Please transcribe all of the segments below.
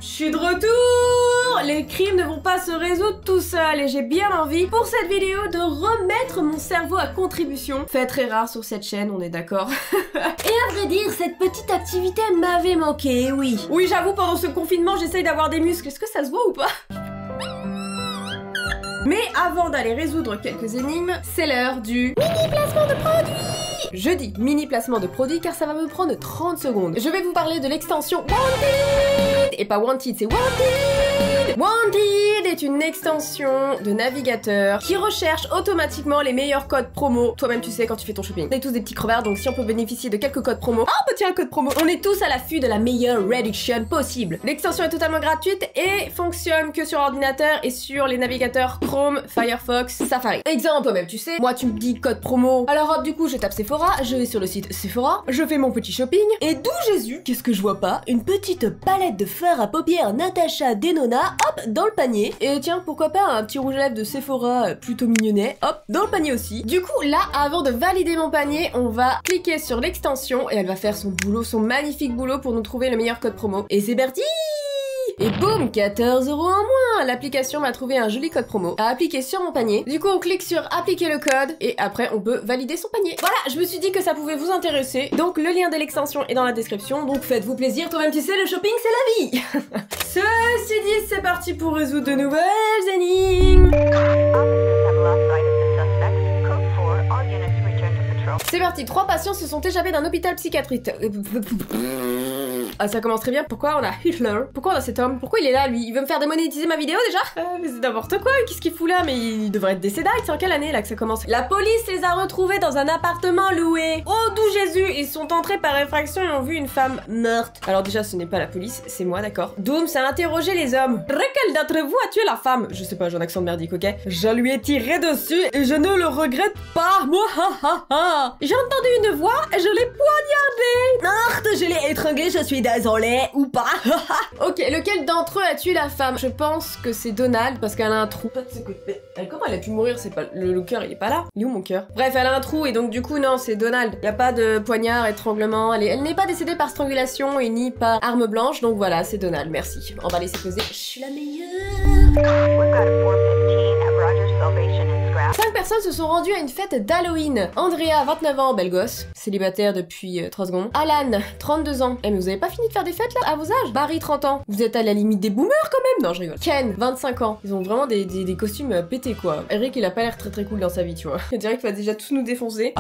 Je suis de retour! Les crimes ne vont pas se résoudre tout seuls et j'ai bien envie pour cette vidéo de remettre mon cerveau à contribution. Fait très rare sur cette chaîne, on est d'accord. Et à vrai dire, cette petite activité m'avait manqué, oui. Oui, j'avoue, pendant ce confinement, j'essaye d'avoir des muscles. Est-ce que ça se voit ou pas? Mais avant d'aller résoudre quelques énigmes, c'est l'heure du mini placement de produit. Je dis mini placement de produit car ça va me prendre 30 secondes. Je vais vous parler de l'extension Wanted. Et pas Wanted, c'est Wanted. Wanted est une extension de navigateur qui recherche automatiquement les meilleurs codes promo. Toi-même tu sais quand tu fais ton shopping. On est tous des petits crevards, donc si on peut bénéficier de quelques codes promo, oh bah tiens un code promo. On est tous à l'affût de la meilleure réduction possible. L'extension est totalement gratuite et fonctionne que sur ordinateur et sur les navigateurs Chrome, Firefox, Safari. Exemple toi-même tu sais, moi tu me dis code promo. Alors hop du coup je tape Sephora, je vais sur le site Sephora, je fais mon petit shopping et d'où Jésus, qu'est-ce que je vois pas? Une petite palette de fard à paupières Natasha Denona, hop, dans le panier. Et tiens, pourquoi pas un petit rouge à lèvres de Sephora plutôt mignonnet, hop, dans le panier aussi. Du coup, là, avant de valider mon panier, on va cliquer sur l'extension et elle va faire son boulot, son magnifique boulot pour nous trouver le meilleur code promo. Et c'est parti! Et boum, 14 € en moins. L'application m'a trouvé un joli code promo à appliquer sur mon panier. Du coup, on clique sur appliquer le code et après, on peut valider son panier. Voilà, je me suis dit que ça pouvait vous intéresser. Donc, le lien de l'extension est dans la description. Donc, faites-vous plaisir. Toi-même, tu sais, le shopping, c'est la vie. Ceci dit, c'est parti pour résoudre de nouvelles énigmes. C'est parti, 3 patients se sont échappés d'un hôpital psychiatrique. Ah, ça commence très bien. Pourquoi on a Hitler? Pourquoi on a cet homme? Pourquoi il est là, lui? Il veut me faire démonétiser ma vidéo, déjà? Mais c'est n'importe quoi, qu'est-ce qu'il fout là? Mais il devrait être décédé, c'est en quelle année, là, que ça commence? La police les a retrouvés dans un appartement loué. Oh, d'où Jésus! Ils sont entrés par effraction et ont vu une femme morte. Alors déjà, ce n'est pas la police, c'est moi, d'accord? Dooms a interrogé les hommes. Lequel d'entre vous a tué la femme? Je sais pas, j'ai un accent merdique, ok? Je lui ai tiré dessus et je ne le regrette pas. Moi, ha ha ha! J'ai entendu une voix et je l'ai poignardée. Marthe, je l'ai étranglée, je suis désolée, ou pas. Ok, lequel d'entre eux a tué la femme? Je pense que c'est Donald parce qu'elle a un trou. Comment elle a pu mourir? C'est pas le cœur, il est pas là. Il est où mon cœur? Bref, elle a un trou et donc du coup non, c'est Donald. Y a pas de poignard, étranglement. Elle n'est pas décédée par strangulation et ni par arme blanche, donc voilà, c'est Donald. Merci. On va laisser poser. Je suis la meilleure. 5 personnes se sont rendues à une fête d'Halloween. Andrea, 29 ans, belle gosse, célibataire depuis 3 secondes. Alan, 32 ans. Eh mais vous avez pas fini de faire des fêtes là, à vos âges? Barry, 30 ans. Vous êtes à la limite des boomers quand même? Non, je rigole. Ken, 25 ans. Ils ont vraiment des costumes pétés quoi. Eric, il a pas l'air très cool dans sa vie, tu vois. On dirait qu'il va déjà tous nous défoncer.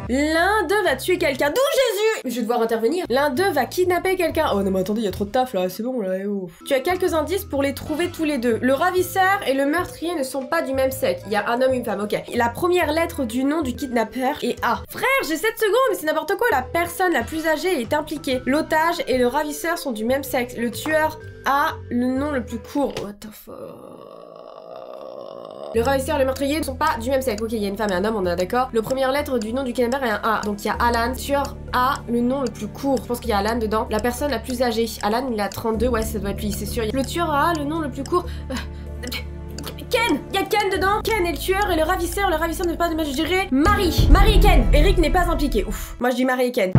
L'un d'eux va tuer quelqu'un. D'où Jésus? Je vais devoir intervenir. L'un d'eux va kidnapper quelqu'un. Oh non mais attendez, il y a trop de taf là, c'est bon là. Oh. Tu as quelques indices pour les trouver tous les deux. Le ravisseur et le meurtrier ne sont pas du même sexe. Il y a un homme et une femme, ok. La première lettre du nom du kidnappeur est A. Frère, j'ai 7 secondes, mais c'est n'importe quoi. La personne la plus âgée est impliquée. L'otage et le ravisseur sont du même sexe. Le tueur a le nom le plus court. What the fuck? Le ravisseur et le meurtrier ne sont pas du même sexe. Ok, il y a une femme et un homme, on est d'accord. Le première lettre du nom du kidnappeur est un A. Donc il y a Alan. Tueur a le nom le plus court. Je pense qu'il y a Alan dedans. La personne la plus âgée. Alan, il a 32. Ouais, ça doit être lui, c'est sûr. Le tueur a le nom le plus court. Ken! Il y a Ken dedans! Ken est le tueur et le ravisseur n'est pas de mal, je dirais Marie! Marie et Ken! Eric n'est pas impliqué, ouf! Moi je dis Marie et Ken.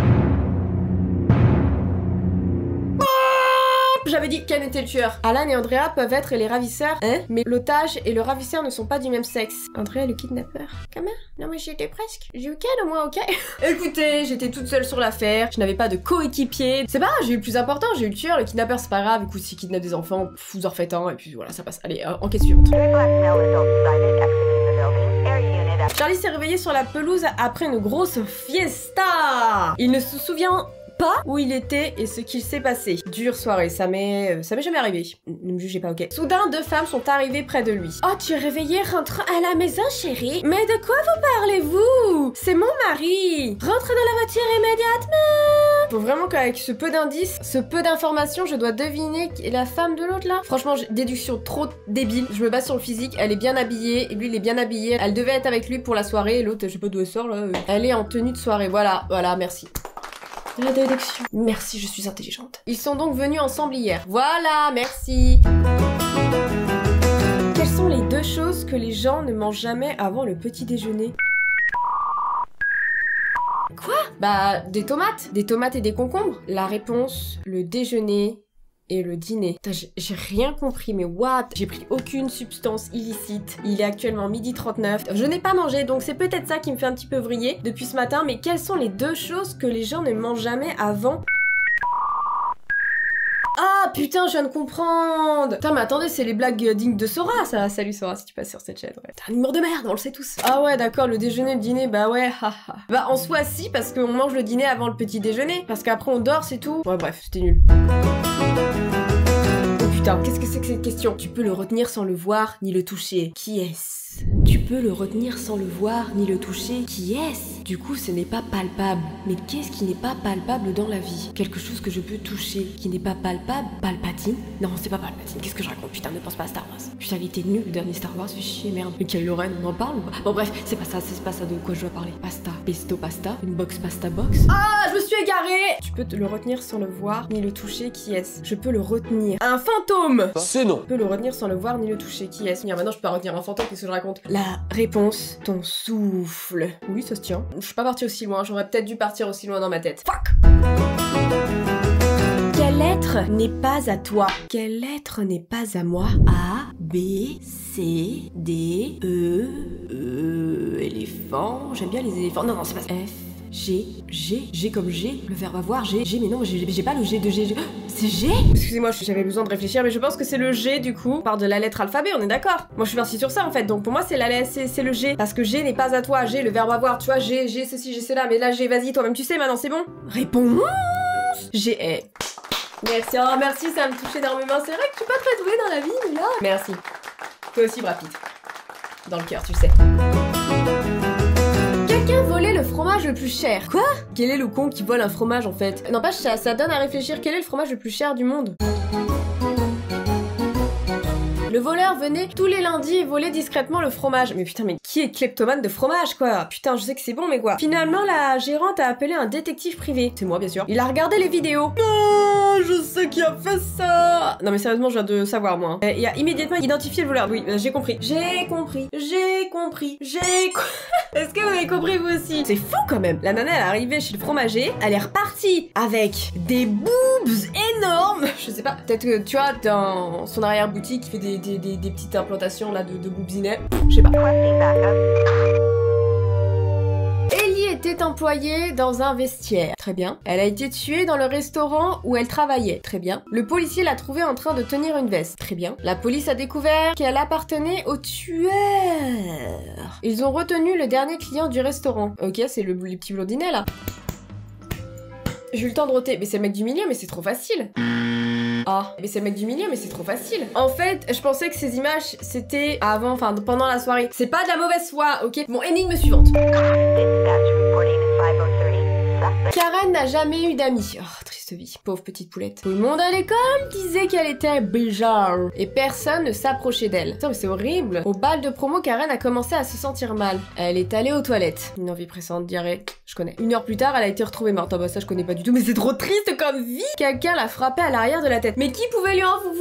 J'avais dit Ken était le tueur. Alan et Andrea peuvent être les ravisseurs, hein? Mais l'otage et le ravisseur ne sont pas du même sexe. Andrea est le kidnappeur. Quand même? Non mais j'y étais presque. J'ai eu Ken au moins, ok? Écoutez, j'étais toute seule sur l'affaire, je n'avais pas de coéquipier. C'est pas grave, j'ai eu le plus important, j'ai eu le tueur, le kidnappeur c'est pas grave. Écoute, s'il kidnappe des enfants, vous en refaites un et puis voilà, ça passe. Allez, enquête suivante. Charlie s'est réveillé sur la pelouse après une grosse fiesta. Il ne se souvient pas où il était et ce qu'il s'est passé. Dure soirée, ça m'est jamais arrivé. Ne me jugez pas, ok. Soudain, 2 femmes sont arrivées près de lui. Oh, tu es réveillée, rentre à la maison, chérie. Mais de quoi vous parlez-vous? C'est mon mari. Rentre dans la voiture immédiatement. Faut vraiment qu'avec ce peu d'indices, ce peu d'informations, je dois deviner qui est la femme de l'autre là. Franchement, déduction trop débile. Je me base sur le physique. Elle est bien habillée et lui, il est bien habillé. Elle devait être avec lui pour la soirée et l'autre, je sais pas d'où elle sort là. Elle est en tenue de soirée. Voilà, merci. La déduction. Merci, je suis intelligente. Ils sont donc venus ensemble hier. Voilà, merci. Quelles sont les 2 choses que les gens ne mangent jamais avant le petit déjeuner? Quoi? Bah, des tomates et des concombres. La réponse, le déjeuner et le dîner. J'ai rien compris, mais what? J'ai pris aucune substance illicite. Il est actuellement 12h39. Je n'ai pas mangé, donc c'est peut-être ça qui me fait un petit peu vriller depuis ce matin, mais quelles sont les deux choses que les gens ne mangent jamais avant? Ah putain, je viens de comprendre. Putain, mais attendez, c'est les blagues dignes de Sora, ça. Salut Sora, si tu passes sur cette chaîne. Ouais. T'es un humour de merde, on le sait tous. Ah ouais, d'accord, le déjeuner, le dîner, bah ouais, haha. Bah en soi si, parce qu'on mange le dîner avant le petit déjeuner, parce qu'après on dort, c'est tout. Ouais bref, c'était nul. Oh putain, qu'est-ce que c'est que cette question? Tu peux le retenir sans le voir, ni le toucher. Qui est-ce? Tu peux le retenir sans le voir, ni le toucher. Qui est-ce? Du coup, ce n'est pas palpable. Mais qu'est-ce qui n'est pas palpable dans la vie? Quelque chose que je peux toucher, qui n'est pas palpable? Palpatine? Non, c'est pas Palpatine. Qu'est-ce que je raconte? Putain, ne pense pas à Star Wars. Putain, il était nul, le dernier Star Wars, fait chier, merde. Mais Kylo Ren, on en parle ou pas? Bon bref, c'est pas ça de quoi je dois parler. Pasta. Pesto pasta. Une box pasta box. Ah, je me suis égarée! Tu peux le retenir sans le voir, ni le toucher. Qui est-ce? Je peux le retenir. Un fantôme! C'est non. Je peux le retenir sans le voir, ni le toucher. Qui est-ce? Maintenant, je peux pas retenir un fantôme, qu'est-ce que je raconte? La réponse, ton souffle. Oui, ça se tient. Je suis pas partie aussi loin, j'aurais peut-être dû partir aussi loin dans ma tête. Fuck! Quelle lettre n'est pas à toi? Quelle lettre n'est pas à moi? A, B, C, D, E, éléphant. J'aime bien les éléphants. Non, c'est pas ça. F, G comme G, le verbe avoir, G, mais non, j'ai pas le G de G. C'est G? Excusez-moi, j'avais besoin de réfléchir, mais je pense que c'est le G du coup. On part de la lettre alphabet, on est d'accord? Moi je suis partie sur ça en fait, donc pour moi c'est c'est le G. Parce que G n'est pas à toi, G, le verbe avoir, tu vois, G ceci, G cela, mais là G, vas-y, toi-même tu sais maintenant, c'est bon? Réponse! G est. Merci, oh merci, ça me touche énormément. C'est vrai que je suis pas très douée dans la vie, mais là. Merci. Toi aussi, Brad Pitt. Dans le cœur, tu le sais. Quelqu'un volait le fromage le plus cher. Quoi? Quel est le con qui vole un fromage en fait? N'empêche, ça donne à réfléchir. Quel est le fromage le plus cher du monde? Le voleur venait tous les lundis et volait discrètement le fromage. Mais putain, mais qui est kleptomane de fromage, quoi? Putain, je sais que c'est bon, mais quoi? Finalement, la gérante a appelé un détective privé. C'est moi, bien sûr. Il a regardé les vidéos. Non, je sais qui a fait ça. Non, mais sérieusement, je viens de savoir, moi. Il a immédiatement identifié le voleur. Oui, j'ai compris. J'ai compris. Est-ce que vous avez compris, vous aussi? C'est fou, quand même. La nana, elle est arrivée chez le fromager. Elle est repartie avec des boobs énormes. Je sais pas. Peut-être que, tu vois, dans son arrière-boutique, il fait des petites implantations, là, de boobsinet. Je sais pas. Ellie était employée dans un vestiaire. Très bien. Elle a été tuée dans le restaurant où elle travaillait. Très bien. Le policier l'a trouvée en train de tenir une veste. Très bien. La police a découvert qu'elle appartenait au tueur. Ils ont retenu le dernier client du restaurant. Ok, c'est les petits blondinets, là. J'ai eu le temps de roter. Mais c'est le mec du milieu, mais c'est trop facile. Ah, mais c'est le mec du milieu, mais c'est trop facile. En fait, je pensais que ces images, c'était avant, enfin, pendant la soirée. C'est pas de la mauvaise foi, ok? Bon, énigme suivante. Karen n'a jamais eu d'amis. Oh, triste vie. Pauvre petite poulette. Tout le monde à l'école disait qu'elle était bizarre. Et personne ne s'approchait d'elle. Putain, mais c'est horrible. Au bal de promo, Karen a commencé à se sentir mal. Elle est allée aux toilettes. Une envie pressante, diarrhée. Je connais. 1 heure plus tard, elle a été retrouvée morte. Ah bah ça, je connais pas du tout. Mais c'est trop triste comme vie. Quelqu'un l'a frappée à l'arrière de la tête. Mais qui pouvait lui en vouloir?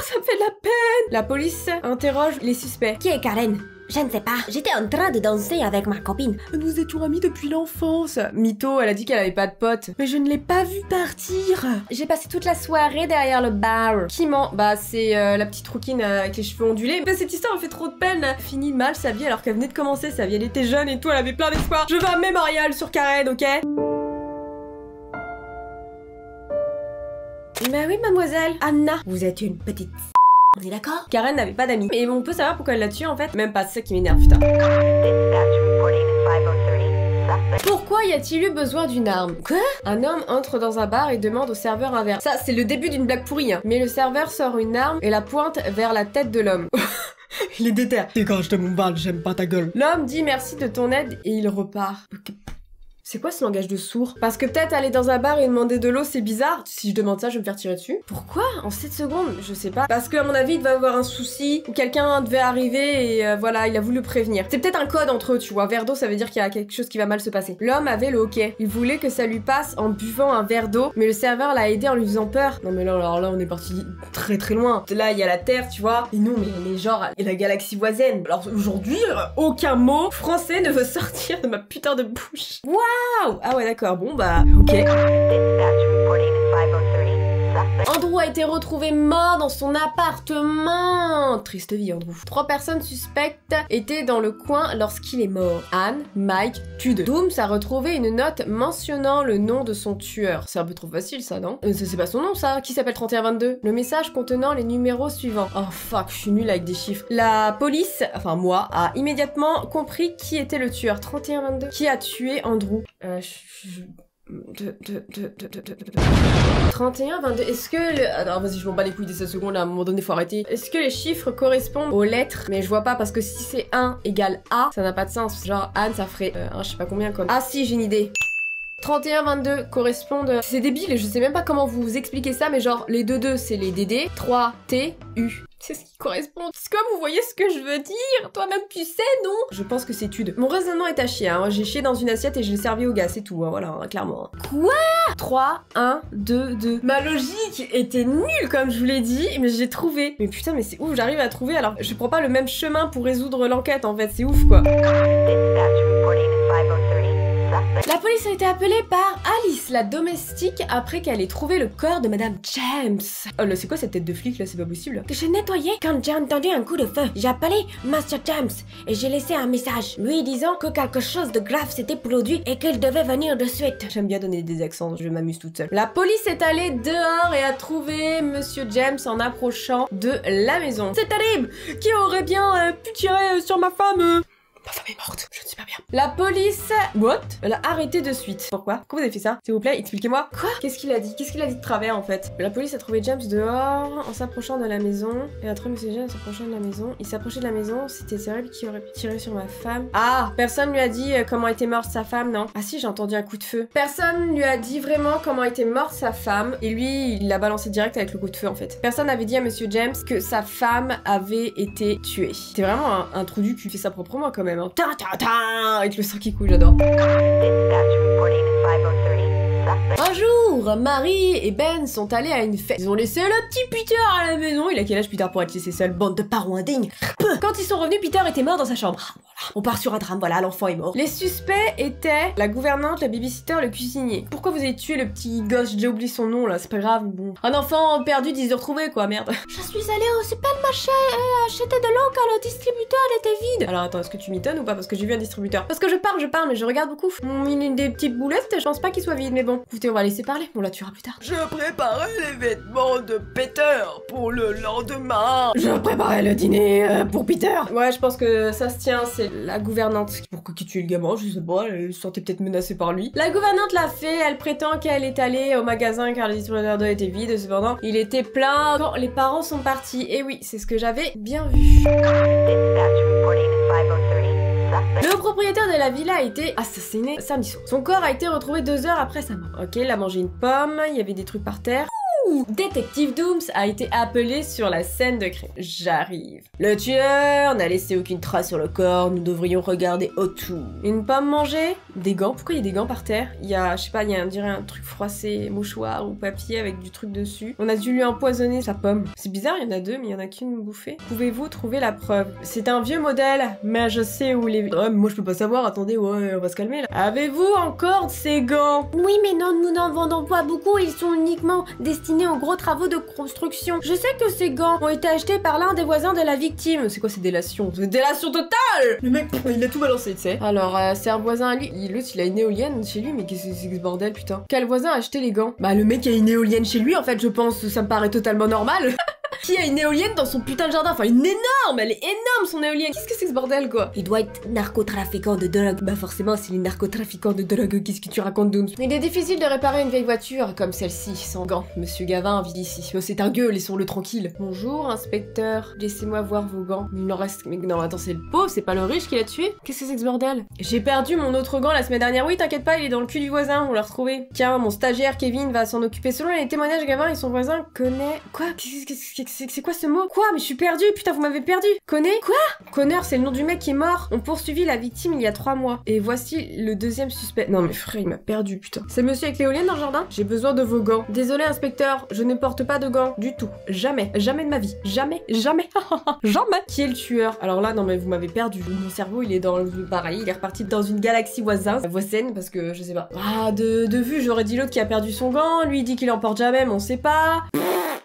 Ça me fait de la peine. La police interroge les suspects. Qui est Karen? Je ne sais pas. J'étais en train de danser avec ma copine. Nous étions amis depuis l'enfance. Mytho, elle a dit qu'elle avait pas de potes. Mais je ne l'ai pas vue partir. J'ai passé toute la soirée derrière le bar. Qui ment? Bah, c'est la petite rouquine avec les cheveux ondulés. Mais cette histoire me fait trop de peine. Fini mal sa vie alors qu'elle venait de commencer sa vie. Elle était jeune et tout, elle avait plein d'espoir. Je veux un mémorial sur Karen, ok? Bah oui, mademoiselle. Anna, vous êtes une petite... On est d'accord? Karen n'avait pas d'amis. Mais on peut savoir pourquoi elle l'a tué en fait. Même pas, c'est ça qui m'énerve, putain. Pourquoi y a-t-il eu besoin d'une arme? Quoi? Un homme entre dans un bar et demande au serveur un verre. Ça, c'est le début d'une blague pourrie, hein. Mais le serveur sort une arme et la pointe vers la tête de l'homme. Il est déter. Dégage de mon bal, j'aime pas ta gueule. L'homme dit merci de ton aide et il repart. C'est quoi ce langage de sourd? Parce que peut-être aller dans un bar et demander de l'eau, c'est bizarre. Si je demande ça, je vais me faire tirer dessus. Pourquoi? En 7 secondes? Je sais pas. Parce que à mon avis, il devait avoir un souci, ou quelqu'un devait arriver et voilà, il a voulu prévenir. C'est peut-être un code entre eux, tu vois. Verre d'eau, ça veut dire qu'il y a quelque chose qui va mal se passer. L'homme avait le hockey. Il voulait que ça lui passe en buvant un verre d'eau, mais le serveur l'a aidé en lui faisant peur. Non mais là, alors là, on est parti très très loin. Là, il y a la Terre, tu vois. Et nous, mais on est genre et la galaxie voisine. Alors aujourd'hui, aucun mot français ne veut sortir de ma putain de bouche. Waouh! Ah ouais, d'accord, bon bah, ok. Andrew a été retrouvé mort dans son appartement. Triste vie, Andrew. 3 personnes suspectes étaient dans le coin lorsqu'il est mort. Anne, Mike, Tude. Dooms a retrouvé une note mentionnant le nom de son tueur. C'est un peu trop facile ça, non? C'est pas son nom ça. Qui s'appelle 3122? Le message contenant les numéros suivants. Oh fuck, je suis nulle avec des chiffres. La police, enfin moi, a immédiatement compris qui était le tueur. 3122. Qui a tué Andrew? 31, 22, est-ce que le... Attends, vas-y, je m'en bats les couilles des 16 secondes, là, à un moment donné, faut arrêter. Est-ce que les chiffres correspondent aux lettres? Mais je vois pas, parce que si c'est 1 égale A, ça n'a pas de sens. Genre, Anne, ça ferait je sais pas combien comme... Ah si, j'ai une idée. 31, 22 correspondent... C'est débile, je sais même pas comment vous expliquer ça, mais genre, les 2 c'est les DD, 3, T, U. C'est ce qui correspond. Est-ce que vous voyez ce que je veux dire? Toi-même tu sais, non? Je pense que c'est Tude. Mon raisonnement est à chier, hein. J'ai chié dans une assiette et je l'ai servi au gars, c'est tout, hein. Voilà, hein, clairement. Quoi? 3, 1, 2, 2. Ma logique était nulle, comme je vous l'ai dit, mais j'ai trouvé. Mais putain, mais c'est ouf, j'arrive à trouver, alors je prends pas le même chemin pour résoudre l'enquête, en fait, c'est ouf, quoi. La police a été appelée par Alice, la domestique, après qu'elle ait trouvé le corps de Madame James. Oh là, c'est quoi cette tête de flic là? C'est pas possible. Que je nettoyais quand j'ai entendu un coup de feu. J'ai appelé Master James et j'ai laissé un message lui disant que quelque chose de grave s'était produit et qu'il devait venir de suite. J'aime bien donner des accents, je m'amuse toute seule. La police est allée dehors et a trouvé Monsieur James en approchant de la maison. C'est terrible! Qui aurait bien pu tirer sur ma femme? Ma femme est morte, je ne sais pas bien. La police... What? Elle a arrêté de suite. Pourquoi? Pourquoi vous avez fait ça? S'il vous plaît, expliquez-moi. Quoi? Qu'est-ce qu'il a dit? Qu'est-ce qu'il a dit de travers, en fait? La police a trouvé James dehors, en s'approchant de la maison. Et après, Monsieur James s'approchant de la maison. Il s'approchait de la maison, c'était terrible qui aurait pu tirer sur ma femme. Ah! Personne lui a dit comment était morte sa femme, non? Ah si, j'ai entendu un coup de feu. Personne lui a dit vraiment comment était morte sa femme. Et lui, il l'a balancé direct avec le coup de feu, en fait. Personne n'avait dit à Monsieur James que sa femme avait été tuée. C'était vraiment un trou du cul. Il fait ça proprement, quand même. Ta ta ta avec le sang qui coule, j'adore. Un jour, Marie et Ben sont allés à une fête. Ils ont laissé le petit Peter à la maison. Il a quel âge Peter pour être laissé seul? Bande de parents indignes. Quand ils sont revenus, Peter était mort dans sa chambre. Ah, voilà. On part sur un drame, voilà, l'enfant est mort. Les suspects étaient la gouvernante, la babysitter, le cuisinier. Pourquoi vous avez tué le petit gosse? J'ai oublié son nom là, c'est pas grave, bon. Un enfant perdu, 10 de retrouver quoi, merde. Je suis allée au supermarché et acheter de l'eau quand le distributeur était vide. Alors attends, est-ce que tu m'étonnes ou pas? Parce que j'ai vu un distributeur. Parce que je parle, mais je regarde beaucoup. Il a des petites boulettes, je pense pas qu'il soit vide, mais bon. Écoutez, on va laisser parler, on la tuera plus tard. Je préparais les vêtements de Peter pour le lendemain. Je préparais le dîner pour Peter. Ouais, je pense que ça se tient, c'est la gouvernante. Pourquoi qui tue le gamin? Je sais pas, elle se sentait peut-être menacée par lui. La gouvernante l'a fait, elle prétend qu'elle est allée au magasin car le distributeur d'eau était vide, cependant, il était plein quand les parents sont partis. Et oui, c'est ce que j'avais bien vu. Le propriétaire de la villa a été assassiné samedi soir. Son corps a été retrouvé 2 heures après sa mort. Ok, il a mangé une pomme, il y avait des trucs par terre. Détective Dooms a été appelé sur la scène de crime. J'arrive. Le tueur n'a laissé aucune trace sur le corps, nous devrions regarder autour. Une pomme mangée? Des gants? Pourquoi il y a des gants par terre? Il y a, je sais pas, il y a on dirait un truc froissé, mouchoir ou papier avec du truc dessus. On a dû lui empoisonner sa pomme. C'est bizarre, il y en a 2, mais il y en a qu'une bouffée. Pouvez-vous trouver la preuve? C'est un vieux modèle, mais je sais où les... Oh, moi je peux pas savoir, attendez, ouais, on va se calmer là. Avez-vous encore ces gants? Oui, mais non, nous n'en vendons pas beaucoup, ils sont uniquement destinés aux gros travaux de construction. Je sais que ces gants ont été achetés par l'un des voisins de la victime. C'est quoi ces délations? C'est délation totale! Le mec, il a tout balancé, tu sais. Alors, c'est un voisin à lui. L'autre, il a une éolienne chez lui, mais qu'est-ce que c'est que ce bordel, putain? Quel voisin a acheté les gants? Bah, le mec a une éolienne chez lui, en fait, je pense. Ça me paraît totalement normal. Qui a une éolienne dans son putain de jardin? Enfin, une énorme! Elle est énorme, son éolienne! Qu'est-ce que c'est que ce bordel, quoi? Il doit être narcotrafiquant de drogue. Bah, forcément, c'est les narcotrafiquants de drogue. Qu'est-ce que tu racontes, Dooms? Il est difficile de réparer une vieille voiture comme celle-ci, sans gants. Monsieur Gavin vit ici. Oh, c'est un gueux, laissons-le tranquille. Bonjour, inspecteur. Laissez-moi voir vos gants. Il en reste... Mais non, attends, c'est le pauvre, c'est pas le riche qui l'a tué? Qu'est-ce que c'est que ce bordel? J'ai perdu mon autre gant la semaine dernière. Oui, t'inquiète pas, il est dans le cul du voisin, on l'a retrouvé. Tiens, mon stagiaire Kevin va s'en occuper. Selon les témoignages, Gavin et son voisin connaît... Quoi? Qu'est-ce que c'est quoi ce mot? Quoi? Mais je suis perdue, putain, vous m'avez perdu. Connais? Quoi? Connor, c'est le nom du mec qui est mort. On poursuivit la victime il y a 3 mois. Et voici le deuxième suspect. Non mais frère, il m'a perdu, putain. C'est le monsieur avec l'éolienne dans le jardin? J'ai besoin de vos gants. Désolé, inspecteur, je ne porte pas de gants. Du tout. Jamais. Jamais de ma vie. Jamais. Jamais. Jamais. Qui est le tueur? Alors là, non mais vous m'avez perdu. Mon cerveau, il est dans le... Pareil, il est reparti dans une galaxie voisine, parce que je sais pas. Ah, de vue, j'aurais dit l'autre qui a perdu son gant. Lui, il dit qu'il en porte jamais, mais on sait pas.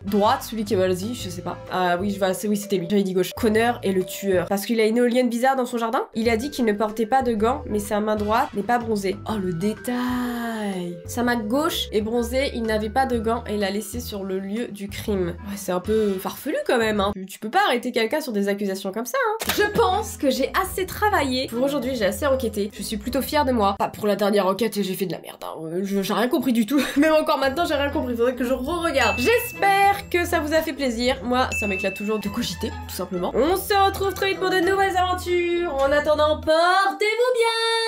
Droite, celui qui est vas-y, je sais pas. Ah oui, oui, c'était lui. J'avais dit gauche. Connor est le tueur. Parce qu'il a une éolienne bizarre dans son jardin. Il a dit qu'il ne portait pas de gants, mais sa main droite n'est pas bronzée. Oh, le détail. Sa main gauche est bronzée, il n'avait pas de gants et l'a laissé sur le lieu du crime. Ouais, c'est un peu farfelu quand même, hein. Tu peux pas arrêter quelqu'un sur des accusations comme ça, hein. Je pense que j'ai assez travaillé. Pour aujourd'hui, j'ai assez enquêté. Je suis plutôt fière de moi. Pas pour la dernière enquête, j'ai fait de la merde, hein. J'ai rien compris du tout. Même encore maintenant, j'ai rien compris. Faudrait que je re-regarde. J'espère que ça vous a fait plaisir. Moi, ça m'éclate toujours de cogiter, tout simplement. On se retrouve très vite pour de nouvelles aventures. En attendant, portez-vous bien!